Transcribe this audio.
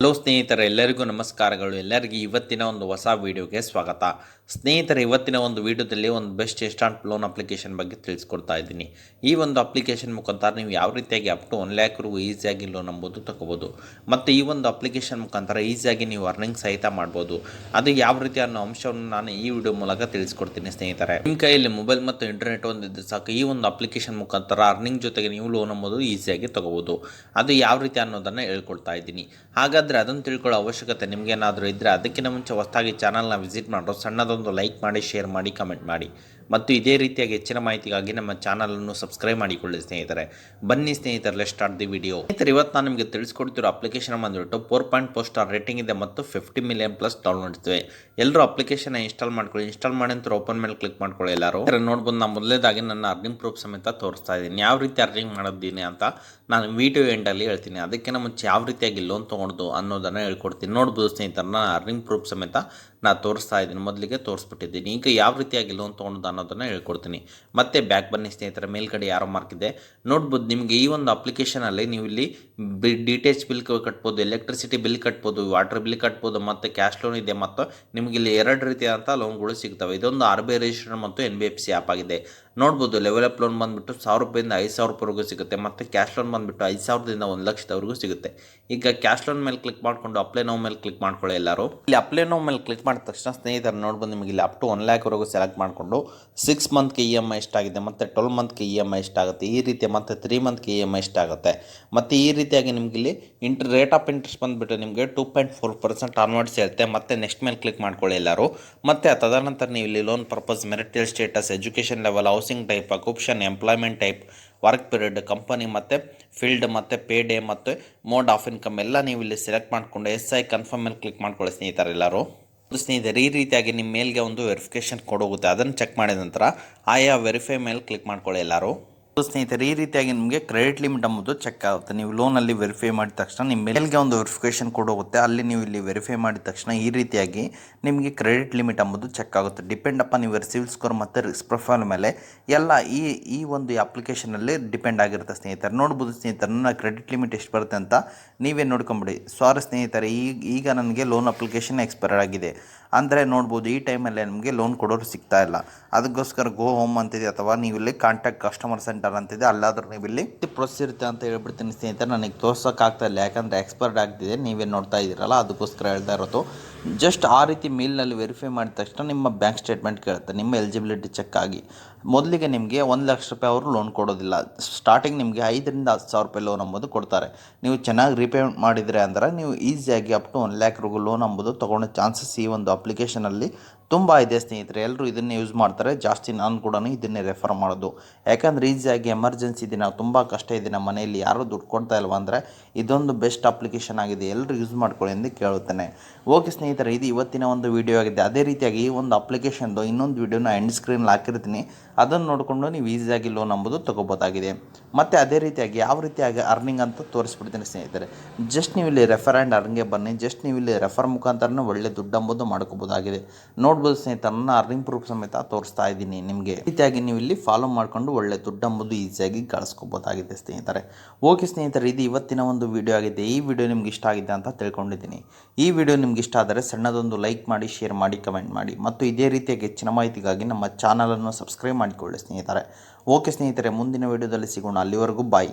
Hello ಸ್ನೇಹಿತರೆ, ಎಲ್ಲರಿಗೂ ನಮಸ್ಕಾರಗಳು. ಎಲ್ಲರಿಗೂ ಇವತ್ತಿನ ಒಂದು ಹೊಸ ವೀಡಿಯೋಗೆ ಸ್ವಾಗತ. ಸ್ನೇಹಿತರೆ, ಇವತ್ತಿನ ಒಂದು ವೀಡಿಯೋದಲ್ಲಿ ಒಂದು ಬೆಸ್ಟ್ ಇನ್ಸ್ಟಾಂಟ್ ಲೋನ್ ಅಪ್ಲಿಕೇಶನ್ ಬಗ್ಗೆ ತಿಳಿಸ್ಕೊಡ್ತಾ ಇದ್ದೀನಿ. ಈ ಒಂದು ಅಪ್ಲಿಕೇಶನ್ ಮುಖಾಂತರ ನೀವು ಯಾವ ರೀತಿಯಾಗಿ ಅಪ್ ಟು 1,00,000 ಈಸಿಯಾಗಿ ಲೋನ್ ಅಂಬೋದು ತಗೋಬೋದು. ಮತ್ತು ಈ ಒಂದು ಅಪ್ಲಿಕೇಶನ್ ಮುಖಾಂತರ ಈಸಿಯಾಗಿ ನೀವು ಅರ್ನಿಂಗ್ ಸಹಿತ ಮಾಡ್ಬೋದು. ಅದು ಯಾವ ರೀತಿ ಅನ್ನೋ ಅಂಶವನ್ನು ನಾನು ಈ ವಿಡಿಯೋ ಮೂಲಕ ತಿಳಿಸ್ಕೊಡ್ತೀನಿ. ಸ್ನೇಹಿತರೆ, ನಿಮ್ಮ ಕೈಯಲ್ಲಿ ಮೊಬೈಲ್ ಮತ್ತು ಇಂಟರ್ನೆಟ್ ಒಂದಿದ್ದು ಸಾಕು, ಈ ಒಂದು ಅಪ್ಲಿಕೇಶನ್ ಮುಖಾಂತರ ಅರ್ನಿಂಗ್ ಜೊತೆಗೆ ನೀವು ಲೋನ್ ಅಂಬೋದು ಈಸಿಯಾಗಿ ತಗೋಬೋದು. ಅದು ಯಾವ ರೀತಿ ಅನ್ನೋದನ್ನು ಹೇಳ್ಕೊಡ್ತಾ ಇದ್ದೀನಿ. ಹಾಗಾದರೆ ಅದನ್ನು ತಿಳ್ಕೊಳ್ಳೋ ಅವಶ್ಯಕತೆ ನಿಮಗೇನಾದರೂ ಇದ್ದರೆ ಅದಕ್ಕಿಂತ ಮುಂಚೆ ಹೊಸದಾಗಿ ಚಾನಲ್ನ ವಿಸಿಟ್ ಮಾಡೋ ಸಣ್ಣದೊಂದು ಲೈಕ್ ಮಾಡಿ, ಶೇರ್ ಮಾಡಿ, ಕಮೆಂಟ್ ಮಾಡಿ ಮತ್ತು ಇದೇ ರೀತಿಯಾಗಿ ಹೆಚ್ಚಿನ ಮಾಹಿತಿಗಾಗಿ ನಮ್ಮ ಚಾನಲನ್ನು ಸಬ್ಸ್ಕ್ರೈಬ್ ಮಾಡಿಕೊಳ್ಳಿ. ಸ್ನೇಹಿತರೆ, ಬನ್ನಿ ಸ್ನೇಹಿತರೆ, ಸ್ಟಾರ್ಟ್ ದಿ ವಿಡಿಯೋ. ಸ್ನೇಹಿತರೆ, ಇವತ್ತು ನಾನು ನಿಮಗೆ ತಿಳಿಸ್ಕೊಡ್ತಿರೋ ಅಪ್ಲಿಕೇಶನ್ ಬಂದುಬಿಟ್ಟು 4.4 ಸ್ಟಾರ್ ರೇಟಿಂಗ್ ಇದೆ ಮತ್ತು 50 ಮಿಲಿಯನ್ ಪ್ಲಸ್ ಡೌನ್ಲೋಡ್ಸ್ ಇವೆ. ಎಲ್ಲರೂ ಅಪ್ಲಿಕೇಶನ್ ಇನ್ಸ್ಟಾಲ್ ಮಾಡ್ಕೊಳ್ಳಿ. ಇನ್ಸ್ಟಾಲ್ ಮಾಡಿ ಅಂತ ಓಪನ್ ಮೇಲೆ ಕ್ಲಿಕ್ ಮಾಡ್ಕೊಳ್ಳಿ. ಎಲ್ಲರೂ ನೋಡ್ಬೋದು, ನಾನು ಮೊದಲೇದಾಗಿ ನನ್ನ ಅರ್ನಿಂಗ್ ಪ್ರೂಫ್ ಸಮೇತ ತೋರಿಸ್ತಾ ಇದ್ದೀನಿ. ಯಾವ ರೀತಿ ಅರ್ನಿಂಗ್ ಮಾಡೋದ್ದೀನಿ ಅಂತ ನಾನು ವಿಡಿಯೋ ಎಂಡಲ್ಲಿ ಹೇಳ್ತೀನಿ. ಅದಕ್ಕಿಂತ ಮುಂಚೆ ಯಾವ ರೀತಿಯಾಗಿ ಲೋನ್ ತೊಗೊಳೋದು ಅನ್ನೋದನ್ನು ಹೇಳ್ಕೊಡ್ತೀನಿ. ನೋಡ್ಬೋದು ಸ್ನೇಹಿತರೆ, ನಾನು ಅರ್ನಿಂಗ್ ಪ್ರೂಫ್ ಸಮೇತ ನಾನು ತೋರಿಸ್ತಾ ಇದ್ದೀನಿ. ಮೊದಲಿಗೆ ತೋರಿಸ್ಬಿಟ್ಟಿದ್ದೀನಿ. ಈಗ ಯಾವ ರೀತಿಯಾಗಿ ಲೋನ್ ತೊಗೊಳೋದು ಅನ್ನೋದನ್ನು ಹೇಳ್ಕೊಡ್ತೀನಿ. ಮತ್ತೆ ಬ್ಯಾಕ್ ಬನ್ನಿ ಸ್ನೇಹಿತರೆ, ಮೇಲ್ಗಡೆ ಯಾರೋ ಮಾರ್ಕ್ ಇದೆ ನೋಡ್ಬೋದು. ನಿಮಗೆ ಈ ಒಂದು ಅಪ್ಲಿಕೇಶನಲ್ಲಿ ನೀವು ಇಲ್ಲಿ ಡಿ.ಟಿ.ಎಚ್ ಬಿಲ್ ಕಟ್ಬೋದು, ಎಲೆಕ್ಟ್ರಿಸಿಟಿ ಬಿಲ್ ಕಟ್ಬೋದು, ವಾಟರ್ ಬಿಲ್ ಕಟ್ಬೋದು ಮತ್ತು ಕ್ಯಾಶ್ ಲೋನ್ ಇದೆ. ಮತ್ತು ನಿಮಗೆ ಇಲ್ಲಿ 2 ರೀತಿಯಾದಂಥ ಲೋನ್ಗಳು ಸಿಗ್ತವೆ. ಇದೊಂದು RBI ರಿಜಿಸ್ಟರ್ಡ್ ಮತ್ತು NBFC ಆ್ಯಪ್ ಆಗಿದೆ. ನೋಡ್ಬೋದು, ಲೆವೆಲ್ ಅಪ್ ಲೋನ್ ಬಂದುಬಿಟ್ಟು 1,000 ರೂಪಾಯಿಂದ 5,000 ರೂಪಾಯಿವರೆಗೂ ಸಿಗುತ್ತೆ. ಮತ್ತು ಕ್ಯಾಶ್ ಲೋನ್ ಬಂದುಬಿಟ್ಟು 5,000ದಿಂದ 1,00,000ವರೆಗೂ ಸಿಗುತ್ತೆ. ಈಗ ಕ್ಯಾಶ್ ಲೋನ್ ಮೇಲೆ ಕ್ಲಿಕ್ ಮಾಡಿಕೊಂಡು ಅಪ್ಲೈ ನೋ ಮೇಲೆ ಕ್ಲಿಕ್ ಮಾಡ್ಕೊಳ್ಳಿ. ಎಲ್ಲರೂ ಇಲ್ಲಿ ಅಪ್ಲೈ ನೋ ಮೇಲೆ ಕ್ಲಿಕ್ ಮಾಡಿದ ತಕ್ಷಣ ಸ್ನೇಹಿತರು ನೋಡ್ಬೋದು, ನಿಮಗೆ ಇಲ್ಲಿ ಅಪ್ ಟು 1,00,000ವರೆಗೂ ಸೆಲೆಕ್ಟ್ ಮಾಡಿಕೊಂಡು 6 ಮಂತ್ಗೆ EMI ಎಷ್ಟಾಗಿದೆ ಮತ್ತು 12 ಮಂತ್ಗೆ EMI ಎಷ್ಟಾಗುತ್ತೆ, ಈ ರೀತಿ ಮತ್ತು 3 ಮಂತ್ಗೆ EMI ಎಷ್ಟಾಗುತ್ತೆ. ಮತ್ತು ಈ ರೀತಿಯಾಗಿ ನಿಮಗೆ ಇಲ್ಲಿ ರೇಟ್ ಆಫ್ ಇಂಟ್ರೆಸ್ಟ್ ಬಂದುಬಿಟ್ಟು ನಿಮಗೆ 2.4% ಆನ್ವರ್ಡ್ಸ್ ಇರುತ್ತೆ. ಮತ್ತು ನೆಕ್ಸ್ಟ್ ಮೇಲೆ ಕ್ಲಿಕ್ ಮಾಡ್ಕೊಳ್ಳಿ. ಎಲ್ಲರೂ ಮತ್ತು ತದನಂತರ ನೀವು ಇಲ್ಲಿ loan purpose, marital status, education level, housing type, occupation, employment type, work period, company ಮತ್ತು ಫೀಲ್ಡ್ ಮತ್ತು ಪೇ ಡೇ ಮತ್ತು ಮೋಡ್ ಆಫ್ ಇನ್ಕಮ್ ಎಲ್ಲ ನೀವು ಇಲ್ಲಿ ಸೆಲೆಕ್ಟ್ ಮಾಡಿಕೊಂಡು SI ಕನ್ಫರ್ಮ್ ಮೇಲೆ ಕ್ಲಿಕ್ ಮಾಡ್ಕೊಳ್ಳಿ. ಸ್ನೇಹಿತರೆ, ಎಲ್ಲರೂ ಸ್ನೇಹಿತರೆ, ಈ ರೀತಿಯಾಗಿ ನಿಮ್ಮ ಮೇಲ್ಗೆ ಒಂದು ವೆರಿಫಿಕೇಷನ್ ಕೋಡ್ ಹೋಗುತ್ತೆ. ಅದನ್ನು ಚೆಕ್ ಮಾಡಿದ ನಂತರ ಆಯಾ ವೆರಿಫೈ ಮೇಲೆ ಕ್ಲಿಕ್ ಮಾಡ್ಕೊಳ್ಳಿ. ಎಲ್ಲರೂ ಸ್ನೇಹಿತರೆ, ಈ ರೀತಿಯಾಗಿ ನಿಮಗೆ ಕ್ರೆಡಿಟ್ ಲಿಮಿಟ್ ಎಂಬುದು ಚೆಕ್ ಆಗುತ್ತೆ. ನೀವು ಲೋನಲ್ಲಿ ವೆರಿಫೈ ಮಾಡಿದ ತಕ್ಷಣ ನಿಮ್ಮ ಮೇಲ್ಗೆ ಒಂದು ವೆರಿಫಿಕೇಷನ್ ಕೋಡ್ ಹೋಗುತ್ತೆ. ಅಲ್ಲಿ ನೀವು ಇಲ್ಲಿ ವೆರಿಫೈ ಮಾಡಿದ ತಕ್ಷಣ ಈ ರೀತಿಯಾಗಿ ನಿಮಗೆ ಕ್ರೆಡಿಟ್ ಲಿಮಿಟ್ ಎಂಬುದು ಚೆಕ್ ಆಗುತ್ತೆ. ಡಿಪೆಂಡ್ ಅಪ್ ನೀವು ಸಿವಿಲ್ ಸ್ಕೋರ್ ಮತ್ತು ರಿಸ್ಕ್ ಪ್ರೊಫೈಲ್ ಮೇಲೆ ಎಲ್ಲ ಈ ಒಂದು ಅಪ್ಲಿಕೇಶನಲ್ಲಿ ಡಿಪೆಂಡ್ ಆಗಿರುತ್ತೆ. ಸ್ನೇಹಿತರೆ, ನೋಡ್ಬೋದು ಸ್ನೇಹಿತರೆ, ನನ್ನ ಕ್ರೆಡಿಟ್ ಲಿಮಿಟ್ ಎಷ್ಟು ಬರುತ್ತೆ ಅಂತ ನೀವೇ ನೋಡ್ಕೊಂಬಿಡಿ. ಸಾರಿ ಸ್ನೇಹಿತರೆ, ಈಗ ನನಗೆ ಲೋನ್ ಅಪ್ಲಿಕೇಶನ್ ಎಕ್ಸ್ಪೈರ್ ಆಗಿದೆ. ಅಂದರೆ ನೋಡ್ಬೋದು, ಈ ಟೈಮಲ್ಲಿ ನಿಮಗೆ ಲೋನ್ ಕೊಡೋರು ಸಿಗ್ತಾ ಇಲ್ಲ. ಅದಕ್ಕೋಸ್ಕರ ಗೋ ಹೋಮ್ ಅಂತಿದೆ ಅಥವಾ ನೀವು ಇಲ್ಲಿ ಕಾಂಟ್ಯಾಕ್ಟ್ ಕಸ್ಟಮರ್ ಸೆಂಟರ್ ಅಂತಿದೆ, ಅಲ್ಲಾದರೂ ನೀವು ಇಲ್ಲಿ ಪ್ರೊಸೆಸ್ ಇರುತ್ತೆ ಅಂತ ಹೇಳ್ಬಿಡ್ತೀನಿ. ಸ್ನೇಹಿತರೆ, ನನಗೆ ತೋರ್ಸೋಕ್ಕಾಗ್ತಾ ಇಲ್ಲ, ಯಾಕಂದರೆ ಎಕ್ಸ್ಪೈರ್ಡ್ ಆಗ್ತಿದೆ. ನೀವೇ ನೋಡ್ತಾ ಇದ್ದೀರಲ್ಲ, ಅದಕ್ಕೋಸ್ಕರ ಹೇಳ್ತಾ ಇರೋದು. ಜಸ್ಟ್ ಆ ರೀತಿ ಮೇಲ್ನಲ್ಲಿ ವೆರಿಫೈ ಮಾಡಿದ ತಕ್ಷಣ ನಿಮ್ಮ ಬ್ಯಾಂಕ್ ಸ್ಟೇಟ್ಮೆಂಟ್ ಕೇಳುತ್ತೆ. ನಿಮ್ಮ ಎಲಿಜಿಬಿಲಿಟಿ ಚೆಕ್ ಆಗಿ ಮೊದಲಿಗೆ ನಿಮಗೆ 1,00,000 ರೂಪಾಯಿ ಅವರು ಲೋನ್ ಕೊಡೋದಿಲ್ಲ. ಸ್ಟಾರ್ಟಿಂಗ್ ನಿಮಗೆ 5,000ರಿಂದ 10,000 ರೂಪಾಯಿ ಲೋನ್ ಅಂಬೋದು ಕೊಡ್ತಾರೆ. ನೀವು ಚೆನ್ನಾಗಿ ರೀಪೇಮೆಂಟ್ ಮಾಡಿದರೆ ಅಂದರೆ ನೀವು ಈಸಿಯಾಗಿ ಅಪ್ ಟು 1,00,000ವರೆಗೂ ಲೋನ್ ಅಂಬೋದು ತೊಗೊಳ್ಳೋ ಚಾನ್ಸಸ್ ಈ ಒಂದು ಅಪ್ಲಿಕೇಶನಲ್ಲಿ ತುಂಬ ಇದೆ. ಸ್ನೇಹಿತರೆ, ಎಲ್ಲರೂ ಇದನ್ನೇ ಯೂಸ್ ಮಾಡ್ತಾರೆ. ಜಾಸ್ತಿ ನಾನು ಕೂಡ ಇದನ್ನೇ ರೆಫರ್ ಮಾಡೋದು. ಯಾಕಂದರೆ ಈಸಿಯಾಗಿ ಎಮರ್ಜೆನ್ಸಿ ದಿನ ತುಂಬ ಕಷ್ಟ ಇದೆ, ನಮ್ಮ ಮನೆಯಲ್ಲಿ ಯಾರೂ ದುಡ್ಡು ಕೊಡ್ತಾ ಇಲ್ವ ಅಂದರೆ ಇದೊಂದು ಬೆಸ್ಟ್ ಅಪ್ಲಿಕೇಶನ್ ಆಗಿದೆ. ಎಲ್ಲರೂ ಯೂಸ್ ಮಾಡ್ಕೊಳ್ಳಿ ಎಂದು ಕೇಳುತ್ತೇನೆ. ಓಕೆ ಸ್ನೇಹಿತರೆ, ಇದು ಇವತ್ತಿನ ಒಂದು ವಿಡಿಯೋ ಆಗಿದೆ. ಅದೇ ರೀತಿಯಾಗಿ ಈ ಒಂದು ಅಪ್ಲಿಕೇಶನ್ದು ಇನ್ನೊಂದು ವಿಡಿಯೋನ ಎಂಡ್ ಸ್ಕ್ರೀನಲ್ಲಿ ಹಾಕಿರ್ತೀನಿ. ಅದನ್ನು ನೋಡಿಕೊಂಡು ನೀವು ಈಸಿಯಾಗಿ ಲೋನ್ ಅಂಬೋದು ತೊಗೋಬೋದಾಗಿದೆ. ಮತ್ತು ಅದೇ ರೀತಿಯಾಗಿ ಯಾವ ರೀತಿಯಾಗಿ ಅರ್ನಿಂಗ್ ಅಂತ ತೋರಿಸ್ಬಿಡ್ತೀನಿ. ಸ್ನೇಹಿತರೆ, ಜಸ್ಟ್ ನೀವು ಇಲ್ಲಿ ರೆಫರ್ ಆ್ಯಂಡ್ ಅರ್ನಿಂಗ್ಗೆ ಬನ್ನಿ. ಜಸ್ಟ್ ನೀವು ಇಲ್ಲಿ ರೆಫರ್ ಮುಖಾಂತರನೇ ಒಳ್ಳೆ ದುಡ್ಡು ಅಂಬೋದು ಮಾಡ್ಕೋಬೋದಾಗಿದೆ. ನೋಡ್ಬೋದು ಸ್ನೇಹಿತರೆ, ನನ್ನ ಅರ್ನಿಂಗ್ ಪ್ರೂಫ್ ಸಮೇತ ತೋರಿಸ್ತಾ ಇದ್ದೀನಿ ನಿಮಗೆ. ರೀತಿಯಾಗಿ ನೀವು ಇಲ್ಲಿ ಫಾಲೋ ಮಾಡಿಕೊಂಡು ಒಳ್ಳೆ ದುಡ್ಡು ಅಂಬೋದು ಈಸಿಯಾಗಿ ಗಳಿಸ್ಕೋಬೋದಾಗಿದೆ. ಸ್ನೇಹಿತರೆ, ಓಕೆ ಸ್ನೇಹಿತರೆ, ಇದು ಇವತ್ತಿನ ಒಂದು ವಿಡಿಯೋ ಆಗಿದೆ. ಈ ವಿಡಿಯೋ ನಿಮ್ಗೆ ಇಷ್ಟ ಆಗಿದೆ ಅಂತ ತಿಳ್ಕೊಂಡಿದ್ದೀನಿ. ಈ ವಿಡಿಯೋ ನಿಮ್ಗೆ ಇಷ್ಟ ಆದರೆ ಸಣ್ಣದೊಂದು ಲೈಕ್ ಮಾಡಿ, ಶೇರ್ ಮಾಡಿ, ಕಮೆಂಟ್ ಮಾಡಿ ಮತ್ತು ಇದೇ ರೀತಿಯಾಗಿ ಹೆಚ್ಚಿನ ಮಾಹಿತಿಗಾಗಿ ನಮ್ಮ ಚಾನಲನ್ನು ಸಬ್ಸ್ಕ್ರೈಬ್ ಮಾಡಿಕೊಳ್ಳಿ. ಸ್ನೇಹಿತರೆ, ಓಕೆ ಸ್ನೇಹಿತರೆ, ಮುಂದಿನ ವಿಡಿಯೋದಲ್ಲಿ ಸಿಗೋಣ. ಅಲ್ಲಿವರೆಗೂ ಬಾಯ್.